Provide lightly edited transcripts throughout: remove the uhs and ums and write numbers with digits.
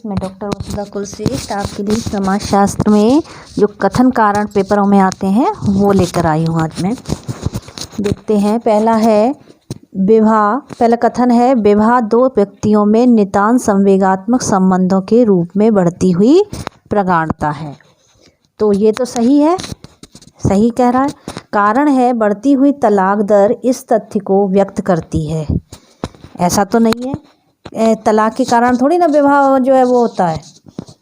मैं डॉक्टर वसुधा कुलश्रेष्ठ आपके लिए समाजशास्त्र में जो कथन कारण पेपरों में आते हैं वो लेकर आई हूँ। आज मैं देखते हैं। पहला कथन है, विवाह दो व्यक्तियों में नितांत संवेगात्मक संबंधों के रूप में बढ़ती हुई प्रगाढ़ता है। तो ये तो सही है, सही कह रहा है। कारण है, बढ़ती हुई तलाक दर इस तथ्य को व्यक्त करती है। ऐसा तो नहीं है, तलाक के कारण थोड़ी ना विवाह जो है वो होता है।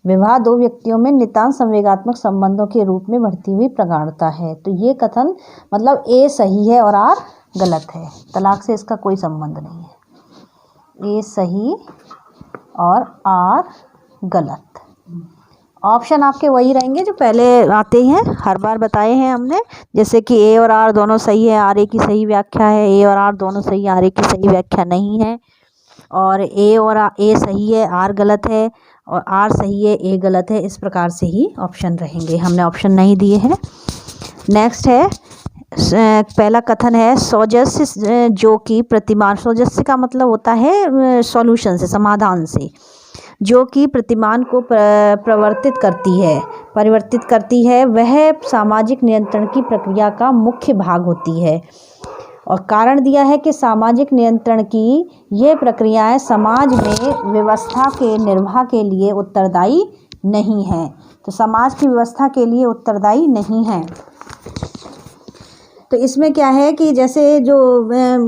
विवाह दो व्यक्तियों में नितांत संवेगात्मक संबंधों के रूप में बढ़ती हुई प्रगाढ़ता है। तो ये कथन मतलब ए सही है और आर गलत है। तलाक से इसका कोई संबंध नहीं है। ए सही और आर गलत। ऑप्शन आपके वही रहेंगे जो पहले आते हैं, हर बार बताए हैं हमने। जैसे कि ए और आर दोनों सही है, आर ए की सही व्याख्या है। ए और आर दोनों सही, आर ए की सही व्याख्या नहीं है। और ए सही है, आर गलत है, और आर सही है, ए गलत है। इस प्रकार से ही ऑप्शन रहेंगे, हमने ऑप्शन नहीं दिए हैं। नेक्स्ट है, पहला कथन है, सौजस्य जो कि प्रतिमान, सौजस्य का मतलब होता है सॉल्यूशन से, समाधान से, जो कि प्रतिमान को परिवर्तित करती है, वह सामाजिक नियंत्रण की प्रक्रिया का मुख्य भाग होती है। और कारण दिया है कि सामाजिक नियंत्रण की ये प्रक्रियाएं समाज में व्यवस्था के निर्वाह के लिए उत्तरदायी नहीं है। तो समाज की व्यवस्था के लिए उत्तरदायी नहीं है। तो इसमें क्या है कि जैसे जो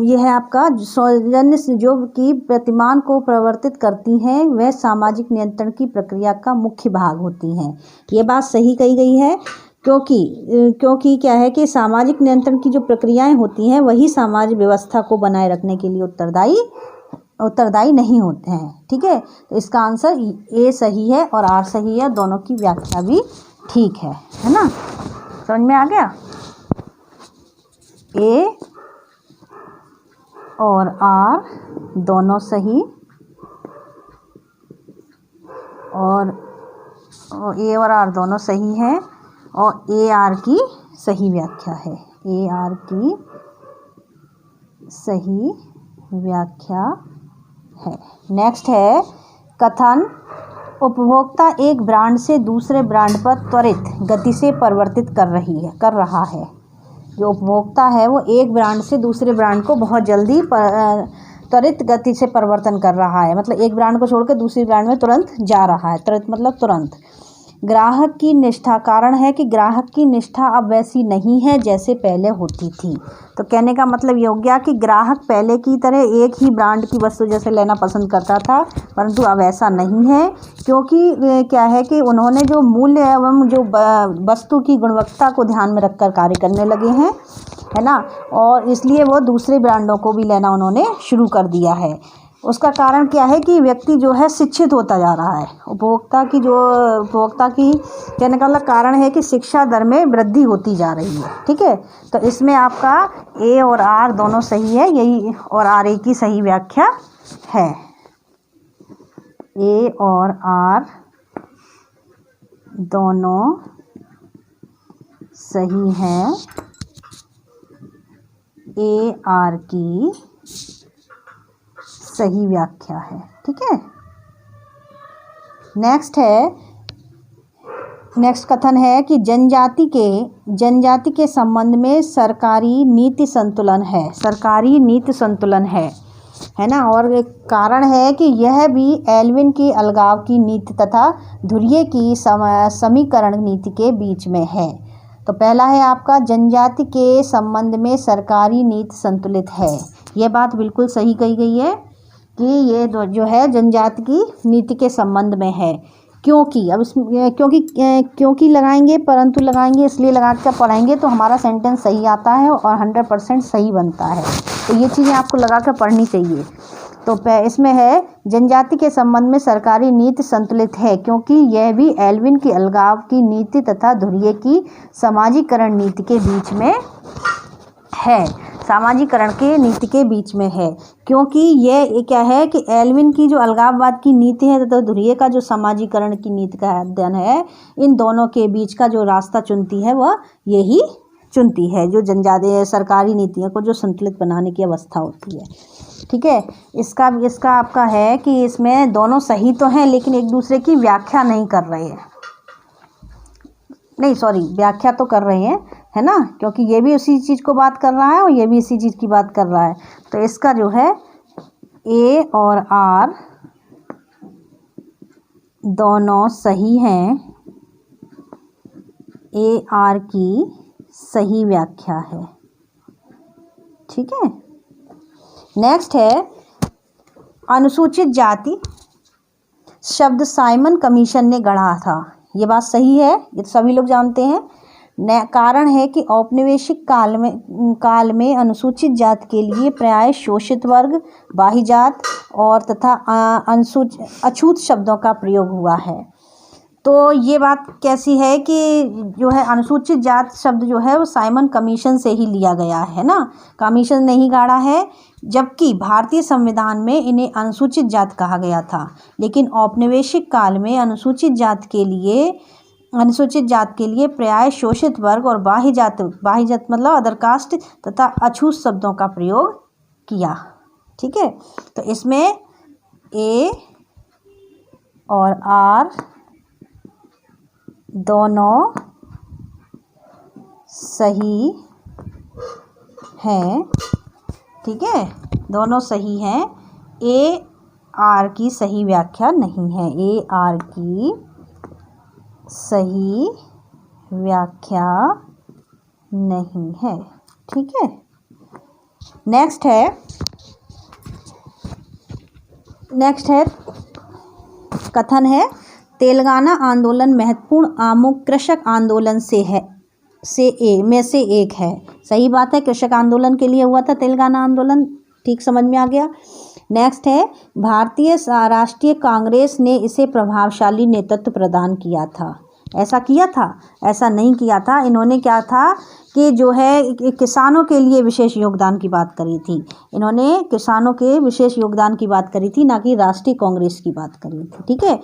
ये है आपका सौजन्य जो कि प्रतिमान को परिवर्तित करती हैं, वह सामाजिक नियंत्रण की प्रक्रिया का मुख्य भाग होती हैं। ये बात सही कही गई है, क्योंकि क्या है कि सामाजिक नियंत्रण की जो प्रक्रियाएं होती हैं वही समाज व्यवस्था को बनाए रखने के लिए उत्तरदायी नहीं होते हैं। ठीक है, तो इसका आंसर ए सही है और आर सही है। दोनों की व्याख्या भी ठीक है ना। समझ में आ गया? ए और आर दोनों सही, और ए और आर दोनों सही हैं, और ए आर की सही व्याख्या है। ए आर की सही व्याख्या है। नेक्स्ट है कथन, उपभोक्ता एक ब्रांड से दूसरे ब्रांड पर त्वरित गति से परिवर्तित कर रहा है। जो उपभोक्ता है वो एक ब्रांड से दूसरे ब्रांड को बहुत जल्दी त्वरित गति से परिवर्तन कर रहा है। मतलब एक ब्रांड को छोड़कर दूसरी ब्रांड में तुरंत जा रहा है। त्वरित मतलब तुरंत। ग्राहक की निष्ठा, कारण है कि ग्राहक की निष्ठा अब वैसी नहीं है जैसे पहले होती थी। तो कहने का मतलब ये हो गया कि ग्राहक पहले की तरह एक ही ब्रांड की वस्तु जैसे लेना पसंद करता था, परंतु अब ऐसा नहीं है, क्योंकि क्या है कि उन्होंने जो मूल्य एवं जो वस्तु की गुणवत्ता को ध्यान में रखकर कार्य करने लगे हैं, है ना। और इसलिए वो दूसरे ब्रांडों को भी लेना उन्होंने शुरू कर दिया है। उसका कारण क्या है कि व्यक्ति जो है शिक्षित होता जा रहा है। उपभोक्ता की कहने का मतलब कारण है कि शिक्षा दर में वृद्धि होती जा रही है। ठीक है, तो इसमें आपका ए और आर दोनों सही है, यही, और आर ए की सही व्याख्या है। ए और आर दोनों सही हैं, ए आर की सही व्याख्या है। ठीक है। नेक्स्ट कथन है कि जनजाति के संबंध में सरकारी नीति संतुलन है ना। और एक कारण है कि यह भी एल्विन की अलगाव की नीति तथा धुर्ये की समीकरण नीति के बीच में है। तो पहला है आपका, जनजाति के संबंध में सरकारी नीति संतुलित है। यह बात बिल्कुल सही कही गई है कि ये जो है जनजाति की नीति के संबंध में है। क्योंकि अब इसमें क्योंकि लगाएंगे, परंतु लगाएंगे, इसलिए लगा कर पढ़ेंगे तो हमारा सेंटेंस सही आता है और 100% सही बनता है। तो ये चीज़ें आपको लगा कर पढ़नी चाहिए। तो इसमें है, जनजाति के संबंध में सरकारी नीति संतुलित है क्योंकि यह भी एल्विन की अलगाव की नीति तथा धुर्ये की सामाजिकरण नीति के बीच में है। सामाजिकरण के नीति के बीच में है, क्योंकि ये क्या है कि एल्विन की जो अलगाववाद की नीति है तथा धुर्ये का जो सामाजिकरण की नीति का अध्ययन है, इन दोनों के बीच का जो रास्ता चुनती है वह यही चुनती है, जो जनजातीय सरकारी नीतियों को जो संतुलित बनाने की अवस्था होती है। ठीक है। इसका आपका है कि इसमें दोनों सही तो हैं लेकिन एक दूसरे की व्याख्या नहीं कर रहे हैं, नहीं सॉरी व्याख्या तो कर रहे हैं, है ना, क्योंकि ये भी उसी चीज़ को बात कर रहा है और ये भी इसी चीज़ की बात कर रहा है। तो इसका जो है ए और आर दोनों सही हैं, ए आर की सही व्याख्या है। ठीक है। नेक्स्ट है अनुसूचित जाति शब्द साइमन कमीशन ने गढ़ा था। ये बात सही है, ये तो सभी लोग जानते हैं। कारण है कि औपनिवेशिक काल में अनुसूचित जाति के लिए प्राय शोषित वर्ग, बाह्य जात और तथा अछूत शब्दों का प्रयोग हुआ है। तो ये बात कैसी है कि जो है अनुसूचित जात शब्द जो है वो साइमन कमीशन से ही लिया गया है ना, कमीशन ने ही गाड़ा है, जबकि भारतीय संविधान में इन्हें अनुसूचित जात कहा गया था। लेकिन औपनिवेशिक काल में अनुसूचित जात के लिए प्राय शोषित वर्ग और बाह्य जात मतलब अदर कास्ट तथा अछूत शब्दों का प्रयोग किया। ठीक है। तो इसमें ए और आर दोनों सही हैं। ठीक है, दोनों सही हैं। ए आर की सही व्याख्या नहीं है, ए आर की सही व्याख्या नहीं है। ठीक है। नेक्स्ट है कथन है तेलंगाना आंदोलन महत्वपूर्ण आमुख कृषक आंदोलन से एक है। सही बात है, कृषक आंदोलन के लिए हुआ था तेलंगाना आंदोलन, ठीक समझ में आ गया। नेक्स्ट है भारतीय राष्ट्रीय कांग्रेस ने इसे प्रभावशाली नेतृत्व प्रदान किया था। ऐसा किया था? ऐसा नहीं किया था। इन्होंने क्या था कि जो है किसानों के लिए विशेष योगदान की बात करी थी। इन्होंने किसानों के विशेष योगदान की बात करी थी, ना कि राष्ट्रीय कांग्रेस की बात करी थी। ठीक है।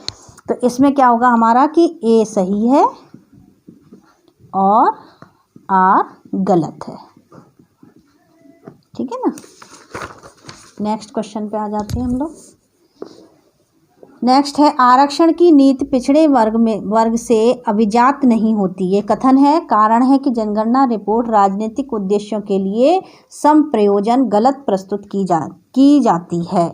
तो इसमें क्या होगा हमारा कि ए सही है और आर गलत है। ठीक है ना। नेक्स्ट क्वेश्चन पे आ जाते हैं हम लोग। नेक्स्ट है आरक्षण की नीति पिछड़े वर्ग से अभिजात नहीं होती। ये कथन है। कारण है कि जनगणना रिपोर्ट राजनीतिक उद्देश्यों के लिए संप्रयोजन गलत प्रस्तुत की जाती है।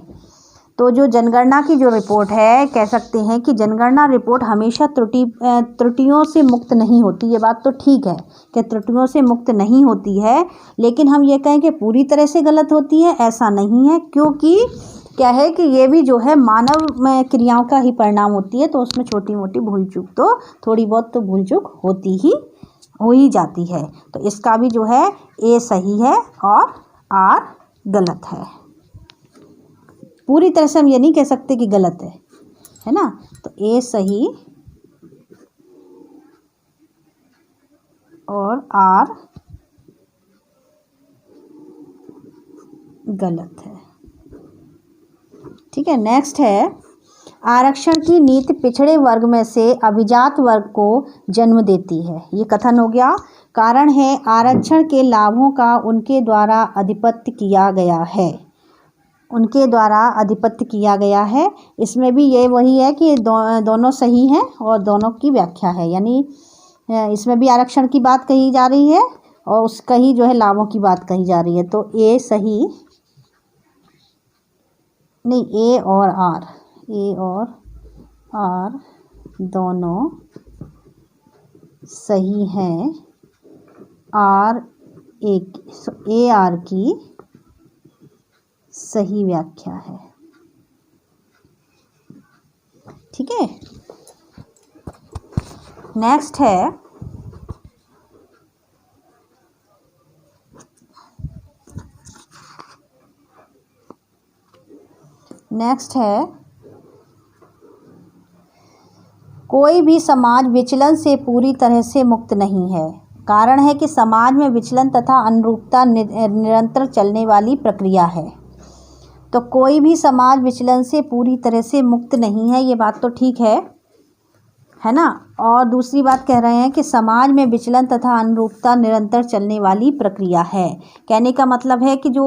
तो जो जनगणना की जो रिपोर्ट है, कह सकते हैं कि जनगणना रिपोर्ट हमेशा त्रुटियों से मुक्त नहीं होती। ये बात तो ठीक है कि त्रुटियों से मुक्त नहीं होती है, लेकिन हम ये कहें कि पूरी तरह से गलत होती है, ऐसा नहीं है। क्योंकि क्या है कि ये भी जो है मानव क्रियाओं का ही परिणाम होती है, तो उसमें छोटी मोटी भूल चूक तो थोड़ी बहुत तो भूल चूक हो ही जाती है। तो इसका भी जो है ए सही है और आर गलत है। पूरी तरह से हम ये नहीं कह सकते कि गलत है ना। तो ए सही और आर गलत है। ठीक है। नेक्स्ट है आरक्षण की नीति पिछड़े वर्ग में से अभिजात वर्ग को जन्म देती है। ये कथन हो गया। कारण है आरक्षण के लाभों का उनके द्वारा आधिपत्य किया गया है। इसमें भी ये वही है कि दोनों सही हैं और दोनों की व्याख्या है, यानी इसमें भी आरक्षण की बात कही जा रही है और उसका ही जो है लाभों की बात कही जा रही है। तो ए सही नहीं, ए और आर दोनों सही हैं। ए आर की सही व्याख्या है। ठीक है। नेक्स्ट है कोई भी समाज विचलन से पूरी तरह से मुक्त नहीं है। कारण है कि समाज में विचलन तथा अनुरूपता निरंतर चलने वाली प्रक्रिया है। तो कोई भी समाज विचलन से पूरी तरह से मुक्त नहीं है, ये बात तो ठीक है। है ना। और दूसरी बात कह रहे हैं कि समाज में विचलन तथा अनुरूपता निरंतर चलने वाली प्रक्रिया है। कहने का मतलब है कि जो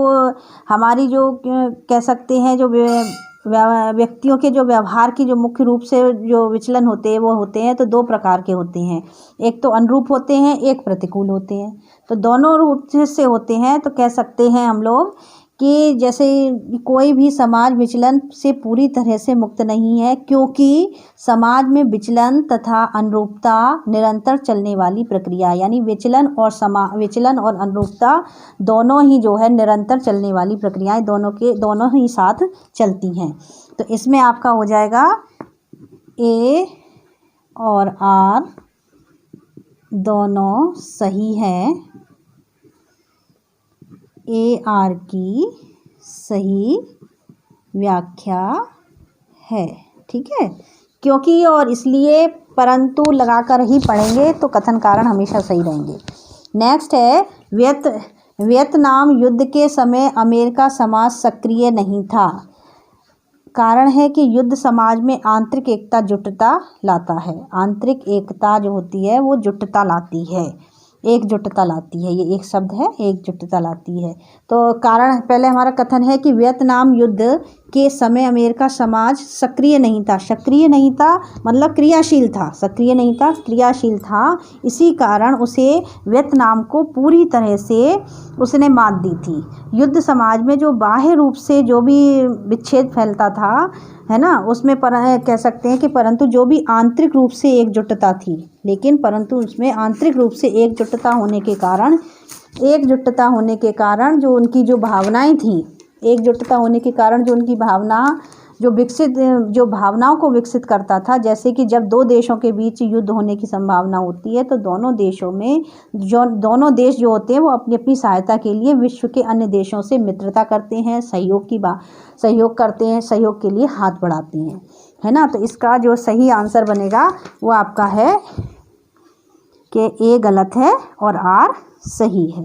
हमारी जो कह सकते हैं जो व्यक्तियों के जो व्यवहार की जो मुख्य रूप से जो विचलन होते हैं वो होते हैं तो दो प्रकार के होते हैं, एक तो अनुरूप होते हैं, एक प्रतिकूल होते हैं। तो दोनों रूप से होते हैं। तो कह सकते हैं हम लोग कि जैसे कोई भी समाज विचलन से पूरी तरह से मुक्त नहीं है, क्योंकि समाज में विचलन तथा अनुरूपता निरंतर चलने वाली प्रक्रिया, यानी विचलन और अनुरूपता दोनों ही जो है निरंतर चलने वाली प्रक्रियाएं दोनों ही साथ चलती हैं। तो इसमें आपका हो जाएगा ए और आर दोनों सही है, ए आर की सही व्याख्या है। ठीक है, क्योंकि और इसलिए परंतु लगाकर ही पढ़ेंगे तो कथन कारण हमेशा सही रहेंगे। नेक्स्ट है वियतनाम युद्ध के समय अमेरिका समाज सक्रिय नहीं था। कारण है कि युद्ध समाज में आंतरिक एकता जुटता लाता है। आंतरिक एकता जो होती है वो जुटता लाती है, एकजुटता लाती है। ये एक शब्द है, एकजुटता लाती है। तो कारण पहले हमारा कथन है कि वियतनाम युद्ध के समय अमेरिका समाज सक्रिय नहीं था। सक्रिय नहीं था मतलब क्रियाशील था, सक्रिय नहीं था क्रियाशील था। इसी कारण उसे वियतनाम को पूरी तरह से उसने मात दी थी। युद्ध समाज में जो बाह्य रूप से जो भी विच्छेद फैलता था, है ना, उसमें कह सकते हैं कि परंतु जो भी आंतरिक रूप से एकजुटता थी, लेकिन परंतु उसमें आंतरिक रूप से एकजुटता होने के कारण जो उनकी जो भावनाएं थी, एकजुटता होने के कारण जो उनकी जो भावनाओं को विकसित करता था। जैसे कि जब दो देशों के बीच युद्ध होने की संभावना होती है तो दोनों देश जो होते हैं वो अपनी अपनी सहायता के लिए विश्व के अन्य देशों से मित्रता करते हैं, सहयोग करते हैं, सहयोग के लिए हाथ बढ़ाते हैं, है ना। तो इसका जो सही आंसर बनेगा वो आपका है कि ए गलत है और आर सही है।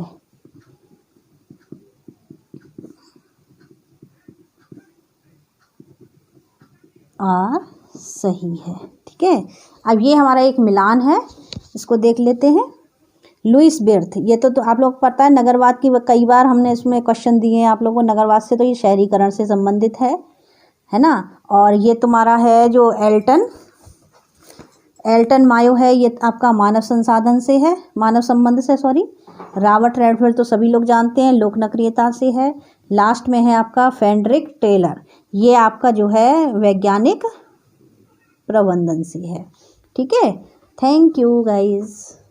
आर सही है। ठीक है, अब ये हमारा एक मिलान है, इसको देख लेते हैं। लुईस बिर्थ, ये तो आप लोग पता है नगरवाद की कई बार हमने इसमें क्वेश्चन दिए हैं आप लोगों को नगरवाद से। तो ये शहरीकरण से संबंधित है ना। और ये तुम्हारा है जो एल्टन मायो है, ये आपका मानव संबंध से सॉरी। रॉबर्ट रेडफील्ड तो सभी लोग जानते हैं, लोक नक्रियता से है। लास्ट में है आपका फ्रेडरिक टेलर, ये आपका जो है वैज्ञानिक प्रबंधन से है। ठीक है, थैंक यू गाइस।